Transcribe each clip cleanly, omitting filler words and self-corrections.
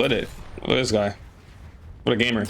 Split it. Look at this guy. What a gamer.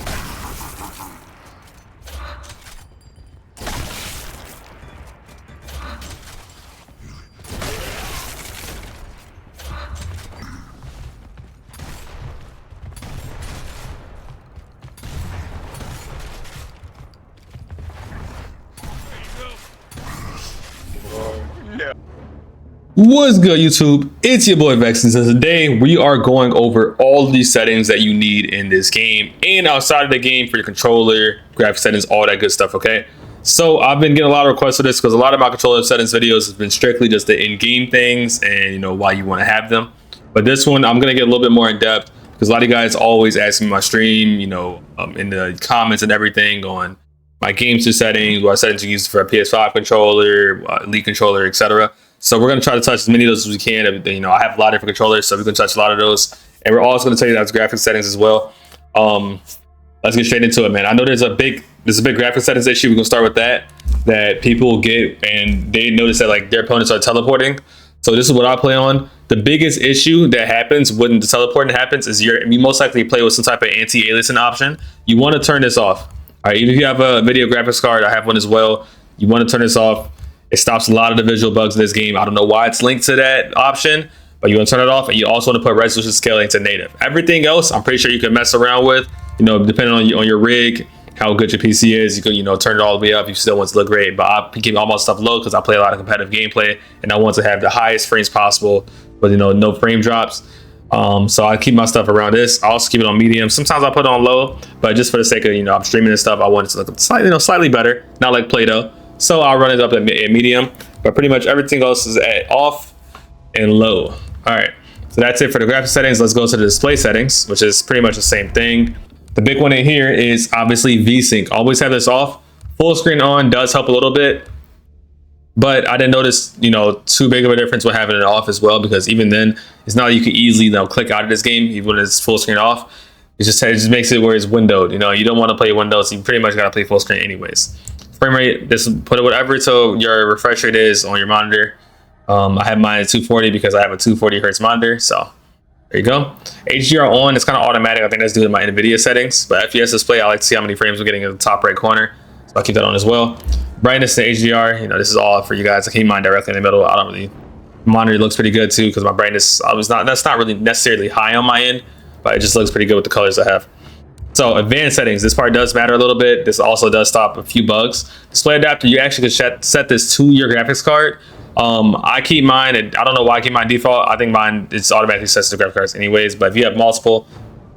What's good, YouTube? It's your boy Avexys, and today we are going over all of these settings that you need in this game and outside of the game for your controller, graphic settings, all that good stuff. Okay, so I've been getting a lot of requests for this because a lot of my controller settings videos has been strictly just the in-game things and why you want to have them. But this one I'm gonna get a little bit more in depth because a lot of you guys always ask me in my stream, in the comments and everything on my gamesir settings, what settings you use for a PS5 controller, Elite controller, etc. So we're going to try to touch as many of those as we can. I have a lot of different controllers, so we can touch a lot of those. And we're also going to tell you that's graphic settings as well. Let's get straight into it, man. I know there's a big graphic settings issue. We're going to start with that people get, and they notice that like their opponents are teleporting. So this is what I play on. The biggest issue that happens when the teleporting happens is you most likely play with some type of anti-aliasing option. You want to turn this off. All right, even if you have a video graphics card, I have one as well. You want to turn this off. It stops a lot of the visual bugs in this game. I don't know why it's linked to that option, but you want to turn it off, and you also want to put resolution scaling to native. Everything else, I'm pretty sure you can mess around with. Depending on your rig, how good your PC is, you can turn it all the way up. You still want it to look great, but I keep all my stuff low because I play a lot of competitive gameplay, and I want to have the highest frames possible, but no frame drops. So I keep my stuff around this. I also keep it on medium. Sometimes I put it on low, but just for the sake of I'm streaming this stuff, I want it to look slightly better, not like Play-Doh. So I'll run it up at medium, but pretty much everything else is at off and low. All right, so that's it for the graphic settings. Let's go to the display settings, which is pretty much the same thing. The big one in here is obviously VSync. Always have this off. Full screen on does help a little bit, but I didn't notice too big of a difference with having it off as well, because even then it's not like you can easily click out of this game even when it's full screen off. It just makes it where it's windowed. You don't want to play Windows, so you pretty much got to play full screen anyways. Frame rate, just put it whatever so your refresh rate is on your monitor. I have mine at 240 because I have a 240 hertz monitor, so there you go. HDR on, it's kind of automatic. I think that's due to my NVIDIA settings, but FPS display, I like to see how many frames we're getting in the top right corner, so I'll keep that on as well. Brightness and HDR, this is all for you guys. I keep mine directly in the middle. I don't really, monitor looks pretty good too because my brightness, that's not really necessarily high on my end, but it just looks pretty good with the colors I have. So advanced settings, this part does matter a little bit. This also does stop a few bugs. Display adapter, you actually could set this to your graphics card. I keep mine, and I don't know why I keep mine default. I think mine it's automatically set to the graphics cards anyways, but if you have multiple,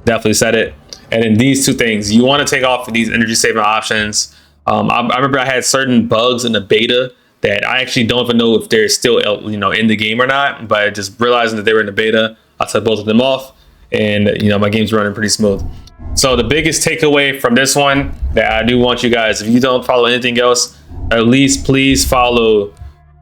definitely set it. And then these two things, you want to take off these energy saving options. I remember I had certain bugs in the beta that I actually don't even know if they're still in the game or not, but just realizing that they were in the beta, I took both of them off, and my game's running pretty smooth. So the biggest takeaway from this one that I do want you guys, if you don't follow anything else, at least please follow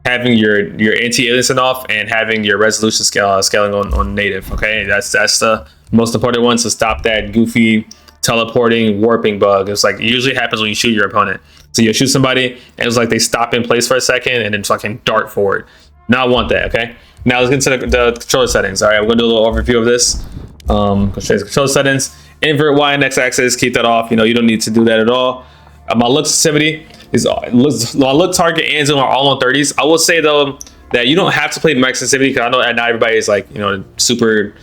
having your anti-aliasing off and having your resolution scaling on native. Okay, that's the most important one, to stop that goofy teleporting warping bug. It's like it usually happens when you shoot your opponent. So you shoot somebody and it's like they stop in place for a second and then fucking dart forward. Not want that. Okay, now let's get into the controller settings. All right, we're gonna do a little overview of this. Go straight to controller settings. Invert Y and X axis, keep that off. You don't need to do that at all. My look sensitivity is my look target and zoom are all on 30s. I will say though that you don't have to play max sensitivity because I know not everybody is like super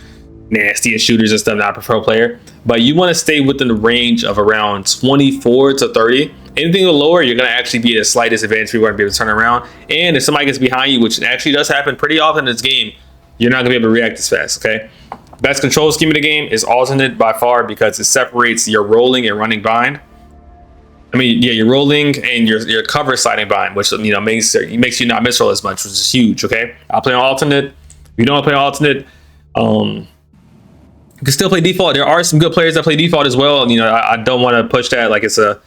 nasty at shooters and stuff, not a pro player, but you want to stay within the range of around 24 to 30. Anything lower, you're going to actually be at a slight disadvantage. You're going to be able to turn around, and if somebody gets behind you, which actually does happen pretty often in this game, you're not going to be able to react as fast. Okay. Best control scheme in the game is alternate by far because it separates your rolling and running bind. I mean, yeah, your rolling and your cover sliding bind, which makes you not misroll as much, which is huge. Okay, I'll play on alternate. If you don't play alternate, you can still play default. There are some good players that play default as well. And I don't want to push that like it's a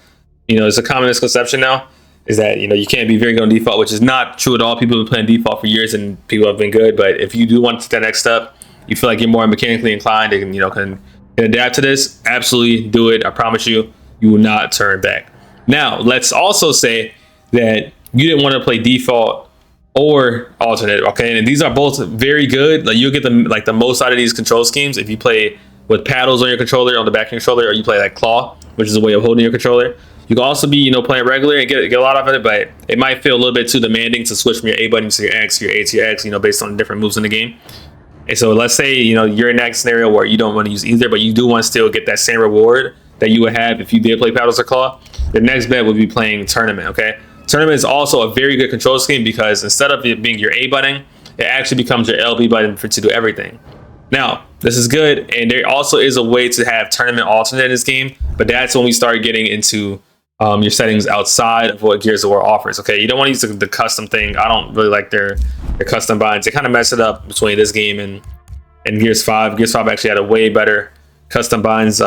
common misconception now, is that you can't be very good on default, which is not true at all. People have been playing default for years and people have been good. But if you do want to take that next step, you feel like you're more mechanically inclined and can adapt to this, absolutely do it. I promise you, you will not turn back. Now, let's also say that you didn't want to play default or alternate, okay? And these are both very good. Like you'll get the most out of these control schemes if you play with paddles on your controller, on the back of your controller, or you play like claw, which is a way of holding your controller. You can also be, playing regular and get a lot out of it, but it might feel a little bit too demanding to switch from your A button to your X, your A to your X, based on different moves in the game. And so let's say, you're in that scenario where you don't want to use either, but you do want to still get that same reward that you would have if you did play paddles or claw. The next bet would be playing tournament, okay? Tournament is also a very good control scheme because instead of it being your A button, it actually becomes your LB button to do everything. Now, this is good, and there also is a way to have tournament alternate in this game, but that's when we start getting into your settings outside of what Gears of War offers, okay? You don't want to use the custom thing. I don't really like their custom binds. They kind of mess it up between this game and Gears 5. Gears 5 actually had a way better custom binds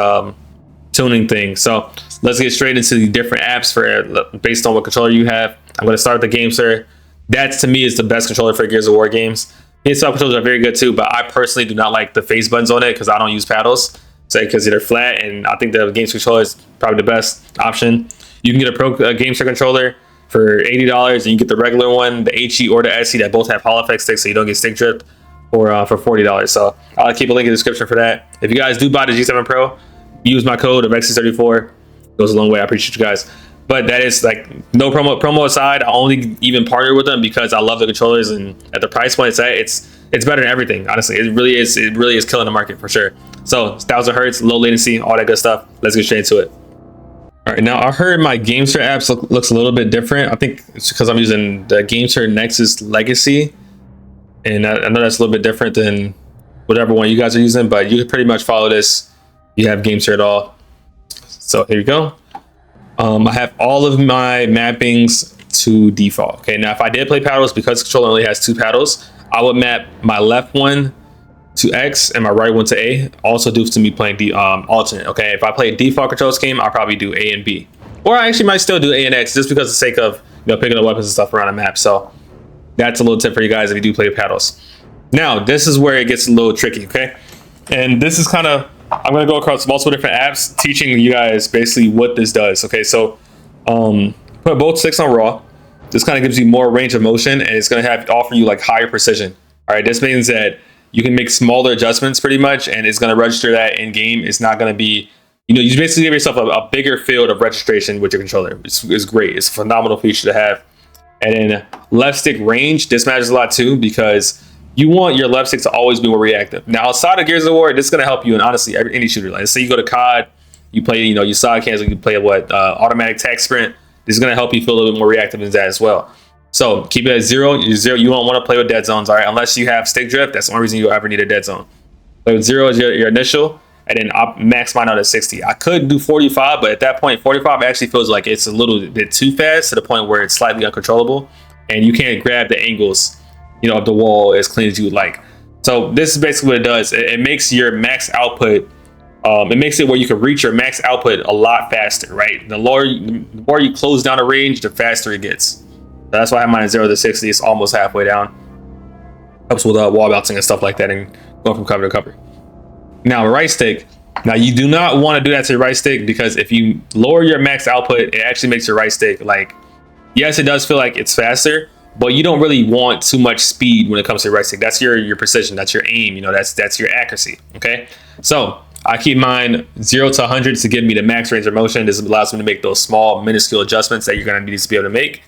tuning thing. So let's get straight into the different apps based on what controller you have. I'm going to start with the gamesir. That, to me, is the best controller for Gears of War games. PS5 controllers are very good too, but I personally do not like the face buttons on it because I don't use paddles. So because they're flat, and I think the gamesir controller is probably the best option. You can get a pro gamesir controller for $80, and you get the regular one, the HE or the SE, that both have Hall effect sticks, so you don't get stick drift, for $40. So I'll keep a link in the description for that. If you guys do buy the G7 Pro, use my code Avexys34. Goes a long way. I appreciate you guys. But that is like no promo aside. I only even partner with them because I love the controllers, and at the price point it's at, it's better than everything. Honestly, it really is killing the market for sure. So 1000 hertz, low latency, all that good stuff. Let's get straight into it. All right, now I heard my gamesir apps looks a little bit different. I think it's because I'm using the gamesir Nexus Legacy, and I know that's a little bit different than whatever one you guys are using, but you can pretty much follow this. You have gamesir at all. So here you go. I have all of my mappings to default. Okay, now if I did play paddles, because the controller only has 2 paddles, I would map my left one to X and my right one to A. Also due to me playing the alternate. Okay, if I play a default control scheme, I'll probably do A and B, or I actually might still do A and X just because of the sake of picking up weapons and stuff around the map. So that's a little tip for you guys if you do play paddles. Now this is where it gets a little tricky. Okay, and this is kind of, I'm going to go across multiple different apps teaching you guys basically what this does. Okay, so put both sticks on raw. This kind of gives you more range of motion, and it's going to offer you like higher precision. All right, this means that you can make smaller adjustments pretty much, and it's going to register that in game. It's not going to be, you basically give yourself a bigger field of registration with your controller. It's great. It's a phenomenal feature to have. And then left stick range, this matters a lot too, because you want your left stick to always be more reactive. Now, outside of Gears of War, this is going to help you in honestly any shooter. Like, let's say you go to COD, you play, you side cancel, you play automatic tac sprint. This is going to help you feel a little bit more reactive in that as well. So keep it at 0. You don't want to play with dead zones, all right? Unless you have stick drift, that's the only reason you'll ever need a dead zone. Play with 0 is your initial, and then I'll max mine out at 60. I could do 45, but at that point, 45 actually feels like it's a little bit too fast to the point where it's slightly uncontrollable, and you can't grab the angles of the wall as clean as you would like. So this is basically what it does. It makes your max output, it makes it where you can reach your max output a lot faster, right? The more you close down a range, the faster it gets. So that's why I have mine at 0 to 60. It's almost halfway down. Helps with wall bouncing and stuff like that, and going from cover to cover. Now right stick. Now you do not want to do that to your right stick, because if you lower your max output, it actually makes your right stick like, yes, it does feel like it's faster, but you don't really want too much speed when it comes to your right stick. That's your precision. That's your aim. That's your accuracy. Okay. So I keep mine 0 to 100 to give me the max range of motion. This allows me to make those small, minuscule adjustments that you're going to need to be able to make.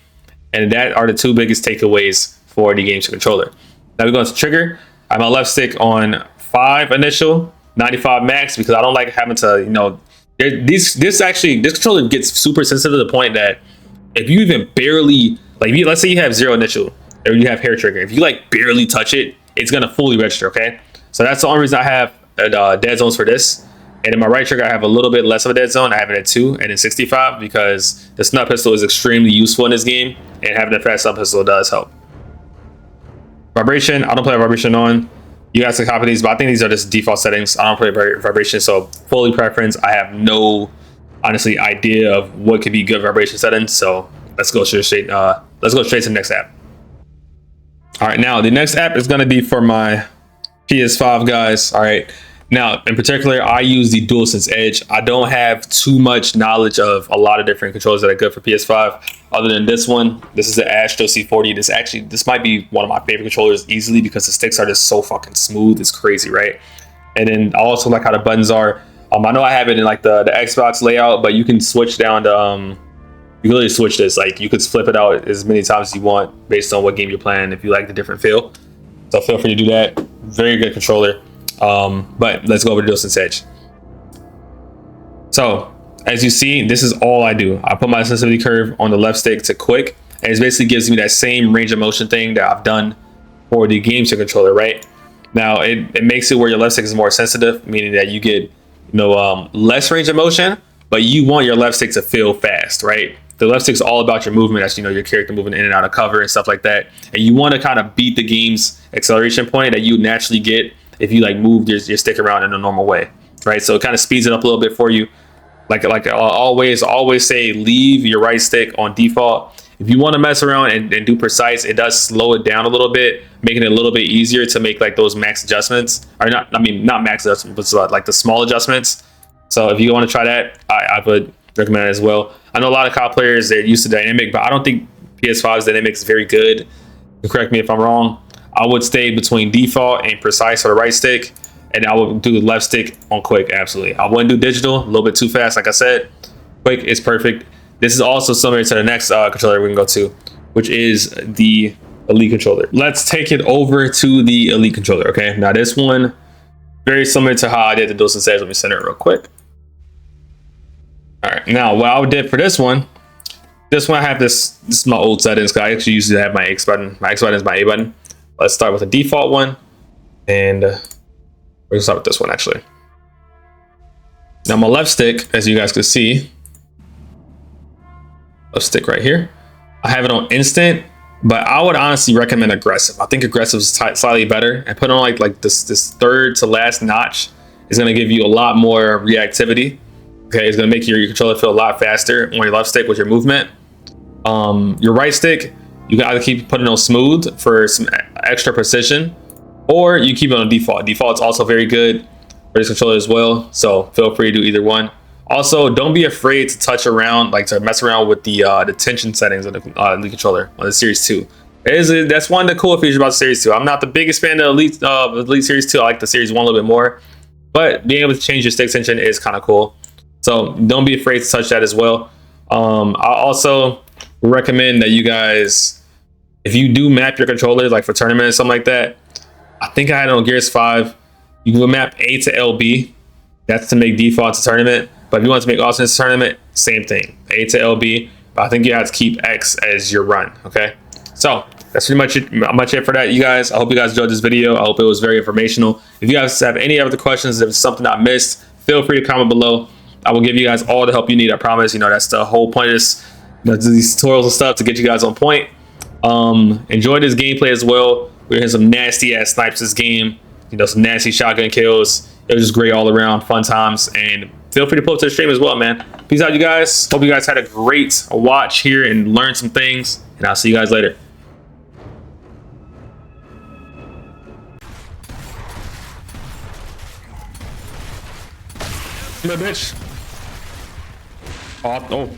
And that are the 2 biggest takeaways for the gamesir controller. Now we go to trigger. I have my left stick on 5 initial, 95 max, because I don't like having to, this controller gets super sensitive to the point that if you even barely, let's say you have 0 initial, or you have hair trigger, if you barely touch it, it's gonna fully register. Okay, so that's the only reason I have dead zones for this. And in my right trigger, I have a little bit less of a dead zone. I have it at 2 and then 65, because the snub pistol is extremely useful in this game, and having a fast snub pistol does help. Vibration, I don't play vibration on. You guys can copy these, but I think these are just default settings. I don't play vibration, so fully preference. I have no, honestly, idea of what could be good vibration settings. So let's go straight. Let's go straight to the next app. All right, now the next app is going to be for my PS5 guys. All right, now in particular, I use the DualSense Edge. I don't have too much knowledge of a lot of different controllers that are good for PS5, other than this one. This is the Astro C40. This might be one of my favorite controllers easily, because the sticks are just so fucking smooth. It's crazy, right? And then I also like how the buttons are. I know I have it in like the Xbox layout, but you can switch down to you can really switch this. Like you could flip it out as many times as you want based on what game you're playing if you like the different feel. So feel free to do that. Very good controller. But let's go over to DualSense Edge. So as you see, this is all I do. I put my sensitivity curve on the left stick to quick, and it basically gives me that same range of motion thing that I've done for the gamesir controller, right? Now it makes it where your left stick is more sensitive, meaning that you get less range of motion, but you want your left stick to feel fast, right? The left stick's all about your movement, as your character moving in and out of cover and stuff like that. And you want to kind of beat the game's acceleration point that you naturally get if you like move your stick around in a normal way, right? So it kind of speeds it up a little bit for you. Like I always say, leave your right stick on default. If you want to mess around and do precise, it does slow it down a little bit, making it a little bit easier to make like those max adjustments, or not max adjustments, but like the small adjustments. So if you want to try that, I would recommend it as well. I know a lot of COD players, they're used to dynamic, but I don't think PS5's dynamic is very good. Correct me if I'm wrong. I would stay between default and precise for the right stick, and I would do the left stick on quick. Absolutely. I wouldn't do digital, a little bit too fast. Like I said, quick is perfect. This is also similar to the next controller we can go to, which is the Elite controller. Let's take it over to the Elite controller. Okay, now this one, very similar to how I did the DualSense Edge. Let me center it real quick. All right, now what I did for this one I have this is my old settings, because I actually used to have my X button. My X button is my A button. Let's start with the default one, and we're gonna start with this one actually. Now my left stick, as you guys can see, left stick right here, I have it on instant, but I would honestly recommend aggressive. I think aggressive is slightly better, and put on like this third to last notch is gonna give you a lot more reactivity. Okay, it's gonna make your controller feel a lot faster on your left stick with your movement. Your right stick, you can either keep putting on smooth for some extra precision, or you keep it on default. Default's also very good for this controller as well, so feel free to do either one. Also, don't be afraid to touch around, like to mess around with the tension settings of the Elite controller on the Series 2. That's one of the cool features about the Series 2. I'm not the biggest fan of Elite Series 2. I like the Series 1 a little bit more, but being able to change your stick tension is kind of cool. So don't be afraid to touch that as well. I also recommend that you guys, if you do map your controllers like for tournaments, something like that, I think I had it on Gears 5, you can map A to LB. That's to make default to tournament. But if you want to make alternate tournament, same thing, A to LB. But I think you have to keep X as your run. Okay, so that's pretty much it for that, you guys. I hope you guys enjoyed this video. I hope it was very informational. If you guys have any other questions, if it's something I missed, feel free to comment below. I will give you guys all the help you need. I promise. That's the whole point of this, these tutorials and stuff, to get you guys on point. Enjoy this gameplay as well. We're hitting some nasty ass snipes this game. Some nasty shotgun kills. It was just great all around, fun times. And feel free to pull up to the stream as well, man. Peace out, you guys. Hope you guys had a great watch here and learned some things. And I'll see you guys later. Come here, bitch. Oh.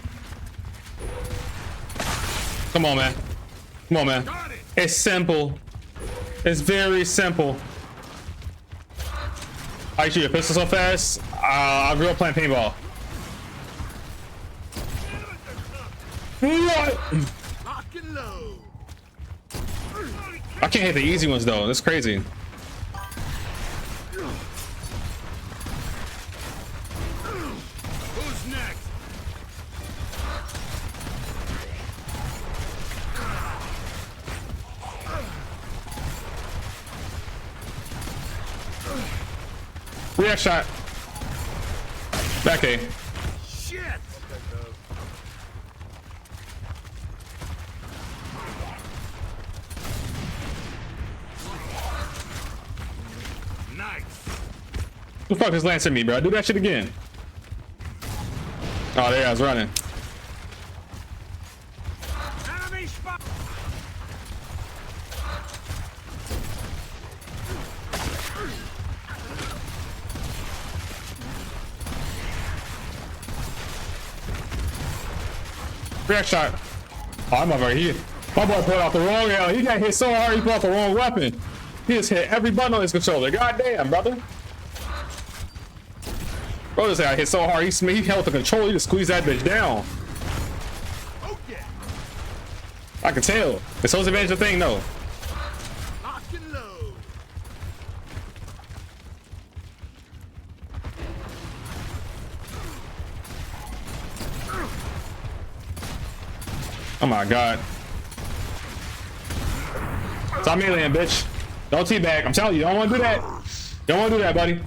Come on, man. Come on, man. It's simple. It's very simple. I shoot your pistol so fast. I grew up playing paintball. What? I can't hit the easy ones though. That's crazy. Who's next? React shot. Back A. Shit! Nice. Who the fuck is lancing me, bro? Do that shit again. Oh, there I was running. Enemy spot. React shot. Oh, I'm over here. My boy pulled out the wrong L. He got hit so hard he pulled out the wrong weapon. He just hit every button on his controller. God damn, brother. Bro, this guy hit so hard. He held the control. He just squeezed that bitch down. Okay. I can tell. It's supposed to advantage the thing, though. Lock and load. Oh my god. Stop meleeing, bitch. Don't teabag. I'm telling you, don't want to do that. Don't want to do that, buddy.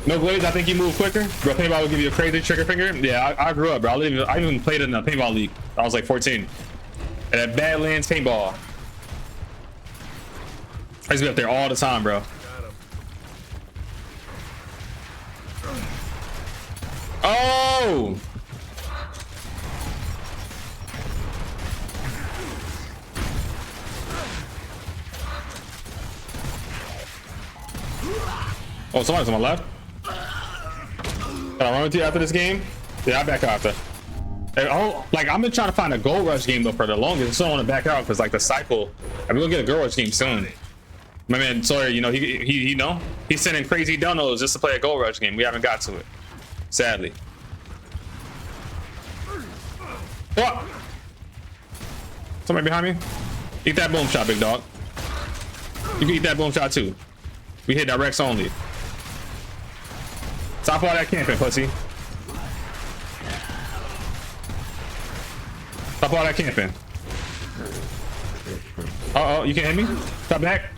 No glades. I think you move quicker. Bro, paintball will give you a crazy trigger finger. Yeah, I grew up, bro. I even played in a paintball league. I was like 14. And at Badlands paintball. I used to be up there all the time, bro. Oh! Oh, somebody's on my left. Can I run with you after this game? Yeah, I back out after. Like, I've been trying to find a gold rush game though for the longest. I still want to back out because like the cycle. I'm gonna get a gold rush game soon. My man Sawyer, you know, he's sending crazy donos just to play a gold rush game. We haven't got to it, sadly. Oh! Somebody behind me. Eat that boom shot, big dog. You can eat that boom shot too. We hit directs only. Stop all that camping, pussy. Stop all that camping. Uh-oh, you can't hit me? Stop back.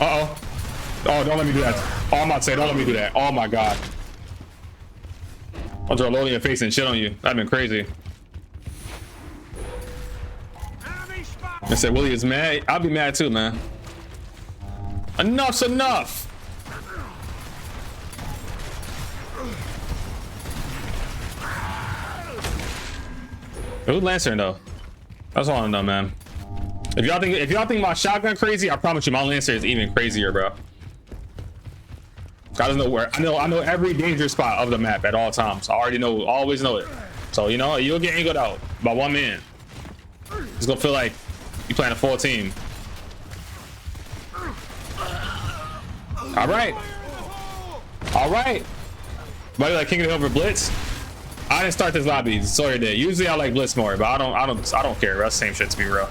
Uh-oh. Oh, don't let me do that. Oh, I'm about to say, don't let me do that. Oh my god. I'll throw a load in your face and shit on you. That'd been crazy. I said, Willie is mad. I'll be mad too, man. Enough's enough. Who's Lancer though? That's all I know, man. If y'all think my shotgun crazy, I promise you my Lancer is even crazier, bro. I don't know where. I know every dangerous spot of the map at all times. I already know, always know it. So you know you'll get angled out by one man. It's gonna feel like you playing a full team. All right. All right. Buddy, like King of the Hill for Blitz. I didn't start this lobby. Sawyer did. Usually I like Blitz more, but I don't care. That's the same shit to be real.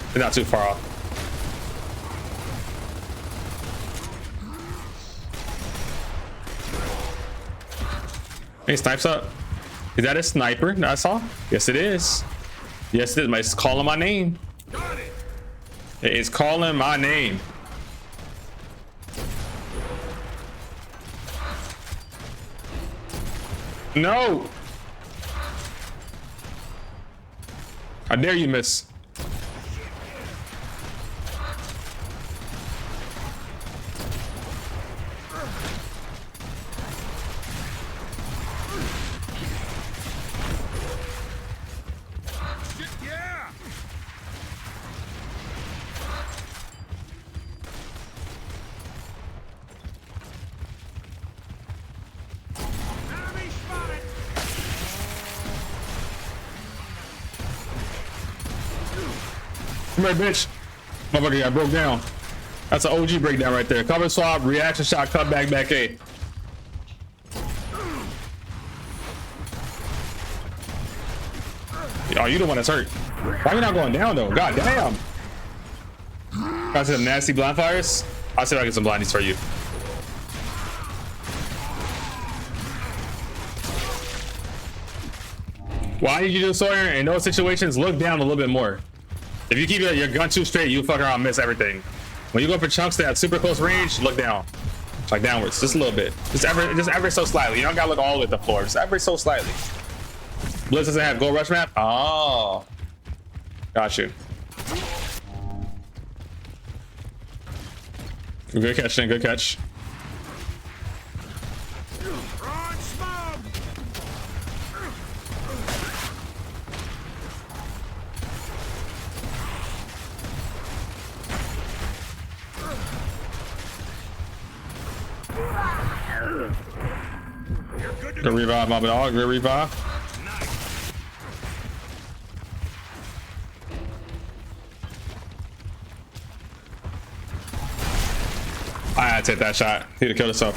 It's not too far off. Hey, snipes up. Is that a sniper that I saw? Yes, it is. Yes, it is. It's calling my name. It is calling my name. No. How dare you miss? Yeah. Enemy spotted. Come here, bitch. Motherfucker got broke down. That's an OG breakdown right there. Cover swap, reaction shot, cut back, back A. Oh, you the one that's hurt. Why are you not going down though? God damn. Got some nasty blind fires. I'll see if I get some blindies for you. Why did you do Sawyer? In those situations, look down a little bit more. If you keep your gun too straight, you fuck around and miss everything. When you go for chunks that super close range, look down. Like downwards, just a little bit. Just ever so slightly. You don't gotta look all the way at the floor. Just ever so slightly. Blitz doesn't have gold rush map? Oh. Got you. Good catch, then. Good catch. Broad smoke. Good revive, my dog. Good revive. I had to take that shot. He'd have killed himself.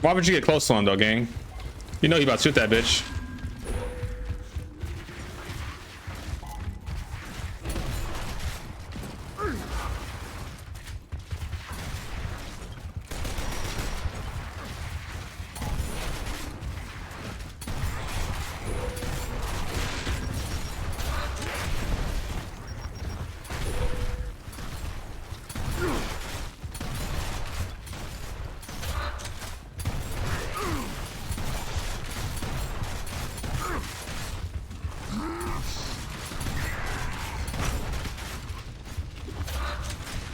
Why would you get close to him though, gang? You know you about to shoot that bitch.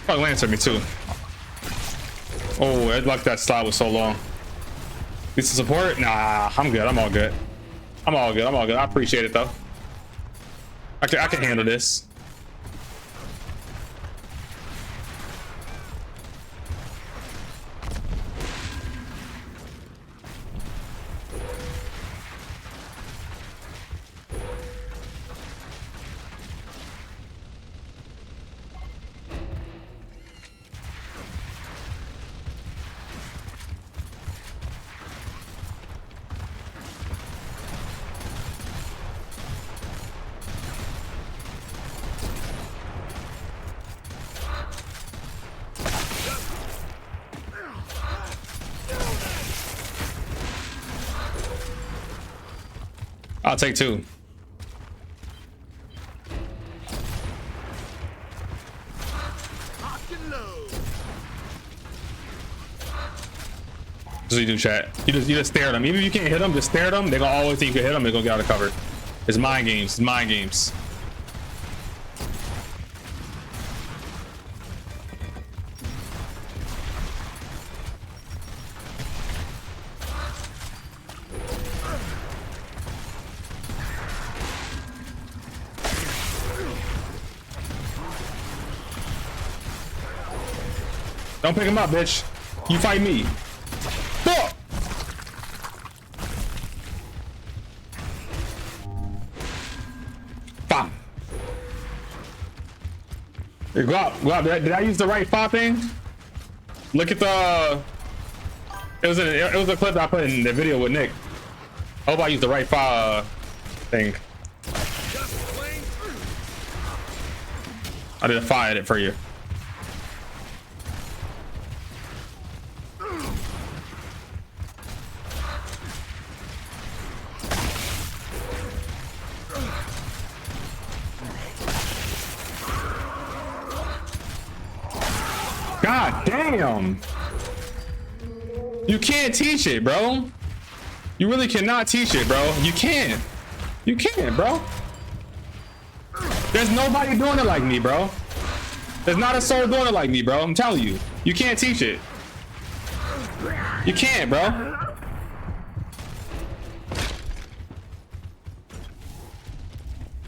Probably lands at me too. Oh, I'd like that slide was so long. Need some support? Nah, I'm good. I'm all good. I'm all good. I'm all good. I appreciate it though. I can handle this. I'll take two. Lock and load. That's what you do, chat. You just stare at them. Even if you can't hit them, just stare at them. They're gonna always think you can hit them. They're gonna get out of cover. It's mind games. It's mind games. Don't pick him up, bitch. You fight me. Fuck! Fuck. Here, go out. Did I use the right fire thing? Look at the. It was a clip that I put in the video with Nick. I hope I used the right fire thing. I did a fire edit for you. God damn. You can't teach it, bro. You really cannot teach it, bro. You can't. You can't, bro. There's nobody doing it like me, bro. There's not a soul doing it like me, bro. I'm telling you. You can't teach it. You can't, bro.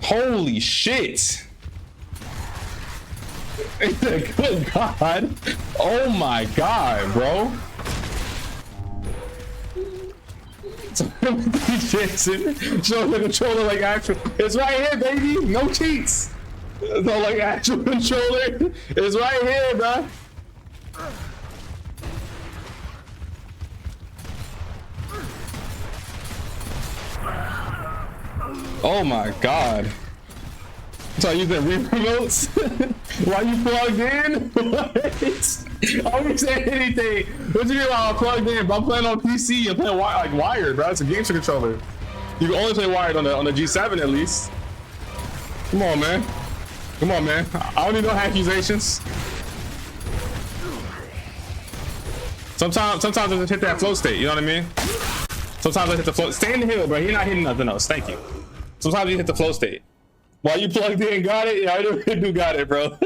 Holy shit. Good God. Oh my God, bro. Show the controller like actual. It's right here, baby. No cheats. No like actual controller. It's right here, bro. Oh my God. So you using remotes? Why you plugged in? What? I didn't say anything. What do you mean while I'm plugged in? But I'm playing on PC. I'm playing like wired, bro. It's a gamesir controller. You can only play wired on the G7 at least. Come on, man. Come on, man. I don't need no accusations. Sometimes I just hit that flow state. You know what I mean? Sometimes I hit the flow. Stay in the hill, bro. You're not hitting nothing else. Thank you. Sometimes you hit the flow state. While you plugged in, got it? Yeah, I do got it, bro.